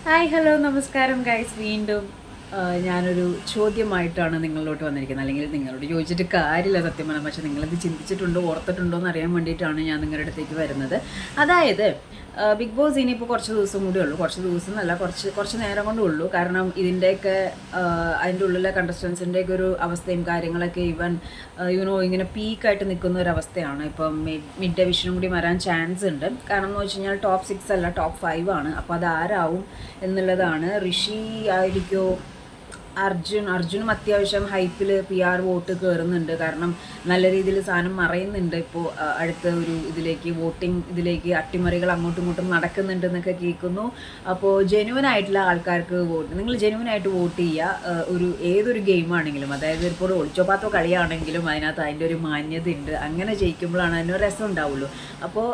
Hi hello നമസ്കാരം guys. വീണ്ടും ഞാനൊരു ചോദ്യമായിട്ടാണ് നിങ്ങളിലോട്ട് വന്നിരിക്കുന്നത്. അല്ലെങ്കിൽ നിങ്ങളോട് ചോദിച്ചിട്ട് കാര്യമില്ല സത്യം പറഞ്ഞാൽ, പക്ഷേ നിങ്ങളിത് ചിന്തിച്ചിട്ടുണ്ടോ ഓർത്തിട്ടുണ്ടോ എന്ന് അറിയാൻ വേണ്ടിയിട്ടാണ് ഞാൻ നിങ്ങളുടെ അടുത്തേക്ക് വരുന്നത്. അതായത് ബിഗ് ബോസ് ഇനിയിപ്പോൾ കുറച്ച് ദിവസം കൂടി ഉള്ളൂ. കുറച്ച് ദിവസം എന്നല്ല, കുറച്ച് നേരം കൊണ്ടേ ഉള്ളൂ. കാരണം ഇതിൻ്റെയൊക്കെ അതിൻ്റെ ഉള്ളിലെ കണ്ടസ്റ്റൻസിൻ്റെയൊക്കെ ഒരു അവസ്ഥയും കാര്യങ്ങളൊക്കെ ഇങ്ങനെ പീക്കായിട്ട് നിൽക്കുന്ന ഒരു അവസ്ഥയാണ്. ഇപ്പം മിഡ് ഡിവിഷനും കൂടി വരാൻ ചാൻസ് ഉണ്ട്. കാരണം എന്ന് വെച്ച് കഴിഞ്ഞാൽ ടോപ്പ് 6 അല്ല, ടോപ്പ് 5 ആണ്. അപ്പോൾ അതാരാവും എന്നുള്ളതാണ്. ഋഷി ആയിരിക്കോ, അർജുനും അത്യാവശ്യം ഹൈപ്പിൽ PR വോട്ട് കയറുന്നുണ്ട്. കാരണം നല്ല രീതിയിൽ സാധനം മറയുന്നുണ്ട്. ഇപ്പോൾ അടുത്ത ഒരു ഇതിലേക്ക് അട്ടിമറികൾ അങ്ങോട്ടും ഇങ്ങോട്ടും നടക്കുന്നുണ്ട് എന്നൊക്കെ കേൾക്കുന്നു. അപ്പോൾ ജെനുവനായിട്ടുള്ള ആൾക്കാർക്ക് നിങ്ങൾ ജെനുവനായിട്ട് വോട്ട് ചെയ്യുക. ഏതൊരു ഗെയിമാണെങ്കിലും, അതായത് ഇപ്പോൾ ഒളിച്ചോപ്പാത്തോ കളിയാണെങ്കിലും അതിനകത്ത് അതിൻ്റെ ഒരു മാന്യത ഉണ്ട്. അങ്ങനെ ജയിക്കുമ്പോഴാണ് അതിനൊരു രസം ഉണ്ടാവുള്ളൂ. അപ്പോൾ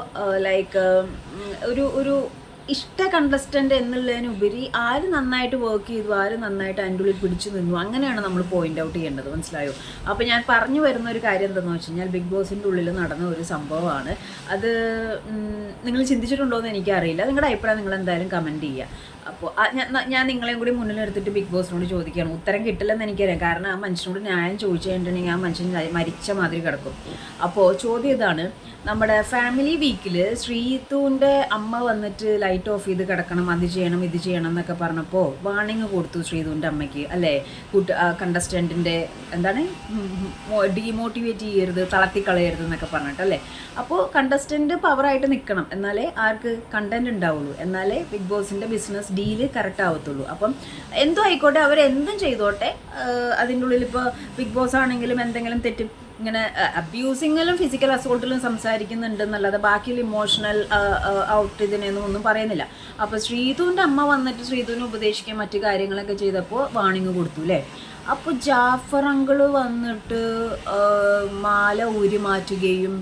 ഒരു ഇഷ്ട കണ്ടസ്റ്റൻ്റ് എന്നുള്ളതിനുപരി ആര് നന്നായിട്ട് വർക്ക് ചെയ്തു, ആര് നന്നായിട്ട് അതിൻ്റെ ഉള്ളിൽ പിടിച്ചു നിന്നു, അങ്ങനെയാണ് നമ്മൾ പോയിൻ്റ് ഔട്ട് ചെയ്യേണ്ടത്. മനസ്സിലായോ? അപ്പോൾ ഞാൻ പറഞ്ഞു വരുന്ന ഒരു കാര്യം എന്താണെന്ന് വെച്ച് കഴിഞ്ഞാൽ, ബിഗ് ബോസിൻ്റെ ഉള്ളിൽ നടന്ന ഒരു സംഭവമാണ്. അത് നിങ്ങൾ ചിന്തിച്ചിട്ടുണ്ടോ എന്ന് എനിക്കറിയില്ല. നിങ്ങളുടെ അഭിപ്രായം നിങ്ങൾ എന്തായാലും കമൻറ്റ് ചെയ്യുക. അപ്പോൾ ഞാൻ നിങ്ങളെയും കൂടി മുന്നിലെടുത്തിട്ട് ബിഗ് ബോസിനോട് ചോദിക്കുകയാണ്. ഉത്തരം കിട്ടില്ലെന്ന് എനിക്കറിയാം. കാരണം ആ മനുഷ്യനോട് ന്യായം ചോദിച്ചു കഴിഞ്ഞിട്ടുണ്ടെങ്കിൽ ആ മനുഷ്യൻ മരിച്ച മാതിരി കിടക്കും. അപ്പോൾ ചോദ്യം ഇതാണ്: നമ്മുടെ ഫാമിലി വീക്കിൽ ശ്രീതുവിൻ്റെ അമ്മ വന്നിട്ട് ലൈറ്റ് ഓഫ് ചെയ്ത് കിടക്കണം, അത് ചെയ്യണം ഇത് ചെയ്യണം എന്നൊക്കെ പറഞ്ഞപ്പോൾ വാണിംഗ് കൊടുത്തു ശ്രീതുവിൻ്റെ അമ്മയ്ക്ക്, അല്ലേ? കണ്ടസ്റ്റൻറ്റിൻ്റെ എന്താണ് ഡീമോട്ടിവേറ്റ് ചെയ്യരുത്, തളർത്തിക്കളയരുത് എന്നൊക്കെ പറഞ്ഞിട്ടല്ലേ. അപ്പോൾ കണ്ടസ്റ്റൻറ്റ് പവറായിട്ട് നിൽക്കണം, എന്നാലേ ആർക്ക് കണ്ടൻറ് ഉണ്ടാവുള്ളൂ, എന്നാലേ ബിഗ് ബോസിൻ്റെ ബിസിനസ് ഡീല് കറക്റ്റ് ആവത്തുള്ളൂ. അപ്പം എന്തോ ആയിക്കോട്ടെ, അവരെന്തും ചെയ്തോട്ടെ. അതിൻ്റെ ഉള്ളിൽ ഇപ്പോൾ ബിഗ് ബോസ് ആണെങ്കിലും എന്തെങ്കിലും തെറ്റ് ഇങ്ങനെ അബ്യൂസിങ്ങിലും ഫിസിക്കൽ അസോൾട്ടിലും സംസാരിക്കുന്നുണ്ട് എന്നല്ലാതെ ബാക്കിയുള്ള ഇമോഷണൽ ഔട്ട് ഇതിനൊന്നും ഒന്നും പറയുന്നില്ല. അപ്പോൾ ശ്രീതുവിൻ്റെ അമ്മ വന്നിട്ട് ശ്രീതുവിനെ ഉപദേശിക്കുകയും മറ്റു കാര്യങ്ങളൊക്കെ ചെയ്തപ്പോൾ വാണിംഗ് കൊടുത്തു, അല്ലേ? അപ്പോൾ ജാഫർ അങ്കിള് വന്നിട്ട് മാല ഊരി മാറ്റുകയും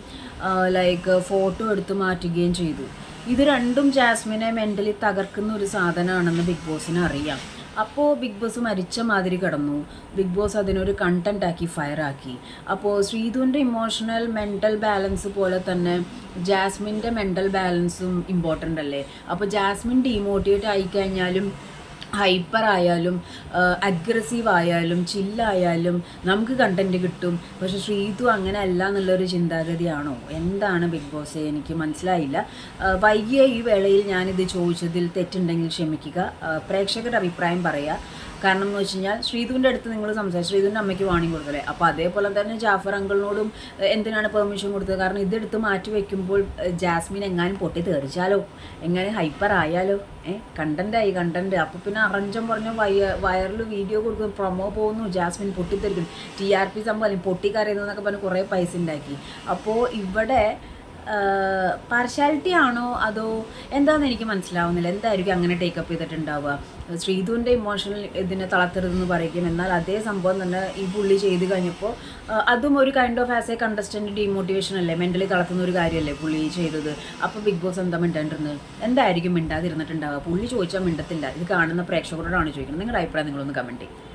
ഫോട്ടോ എടുത്ത് മാറ്റുകയും ചെയ്തു. ഇത് രണ്ടും ജാസ്മിനെ മെൻ്റലി തകർക്കുന്ന ഒരു സാധനമാണെന്ന് ബിഗ് ബോസിന് അറിയാം. അപ്പോൾ ബിഗ് ബോസ് മരിച്ച മാതിരി കിടന്നു. ബിഗ് ബോസ് അതിനൊരു കണ്ടൻറ്റാക്കി ഫയറാക്കി. അപ്പോൾ ശ്രീധുവിൻ്റെ ഇമോഷണൽ മെൻ്റൽ ബാലൻസ് പോലെ തന്നെ ജാസ്മിൻ്റെ മെൻ്റൽ ബാലൻസും ഇമ്പോർട്ടൻ്റ് അല്ലേ? അപ്പോൾ ജാസ്മിൻ ഡീമോട്ടിവേറ്റ് ആയിക്കഴിഞ്ഞാലും, ഹൈപ്പർ ആയാലും, അഗ്രസീവ് ആയാലും, ചില്ലായാലും നമുക്ക് കണ്ടൻറ്റ് കിട്ടും. പക്ഷേ ശ്രീതു അങ്ങനെ അല്ല എന്നുള്ളൊരു ചിന്താഗതിയാണോ? എന്താണ് ബിഗ് ബോസ്? എനിക്ക് മനസ്സിലായില്ല. വൈകിയ ഈ വേളയിൽ ഞാനിത് ചോദിച്ചതിൽ തെറ്റുണ്ടെങ്കിൽ ക്ഷമിക്കുക. പ്രേക്ഷകരുടെ അഭിപ്രായം പറയുക. കാരണം എന്ന് വെച്ച് കഴിഞ്ഞാൽ, ശ്രീധുവിൻ്റെ അടുത്ത് നിങ്ങൾ സംസാരിച്ചു, ശ്രീധുവിൻ്റെ അമ്മയ്ക്ക് വാണിംഗ് കൊടുത്തല്ലേ. അപ്പോൾ അതേപോലെ തന്നെ ജാഫർ അങ്കിളിനോടും എന്തിനാണ് പെർമിഷൻ കൊടുത്തത്? കാരണം ഇതെടുത്ത് മാറ്റി വയ്ക്കുമ്പോൾ ജാസ്മിൻ എങ്ങാനും പൊട്ടി തെറിച്ചാലോ, എങ്ങനെ ഹൈപ്പർ ആയാലോ? കണ്ടൻറ്റ്. അപ്പോൾ പിന്നെ അറഞ്ചം പറഞ്ഞ വൈറൽ വീഡിയോ കൊടുക്കും, പ്രൊമോ പോകുന്നു, ജാസ്മിൻ പൊട്ടിത്തെറിക്കുന്നു, TRP സംഭവം പൊട്ടിക്കറിയുന്നു എന്നൊക്കെ പറഞ്ഞ് കുറേ പൈസ ഉണ്ടാക്കി. അപ്പോൾ ഇവിടെ പാർഷ്യാലിറ്റി ആണോ അതോ എന്താണെന്ന് എനിക്ക് മനസ്സിലാവുന്നില്ല. എന്തായിരിക്കും അങ്ങനെ ടേക്കപ്പ് ചെയ്തിട്ടുണ്ടാവുക? ശ്രീധുവിൻ്റെ ഇമോഷണൽ ഇതിനെ തളർത്തരുതെന്ന് പറയും, എന്നാൽ അതേ സംഭവം തന്നെ ഈ പുള്ളി ചെയ്ത് കഴിഞ്ഞപ്പോൾ അതും ഒരു kind of as A contestant demotivation അല്ലേ, മെൻ്റലി തളർത്തുന്ന ഒരു കാര്യമല്ലേ പുള്ളി ചെയ്തത്. അപ്പോൾ ബിഗ് ബോസ് എന്താ മിണ്ടാണ്ടിരുന്നത്? എന്തായിരിക്കും മിണ്ടാതിരുന്നിട്ടുണ്ടാവുക? പുള്ളി ചോദിച്ചാൽ മിണ്ടത്തില്ല. ഇത് കാണുന്ന പ്രേക്ഷകരോടാണ് ചോദിക്കുന്നത്. നിങ്ങളുടെ അഭിപ്രായം നിങ്ങളൊന്ന് കമൻറ്റ് ചെയ്യും.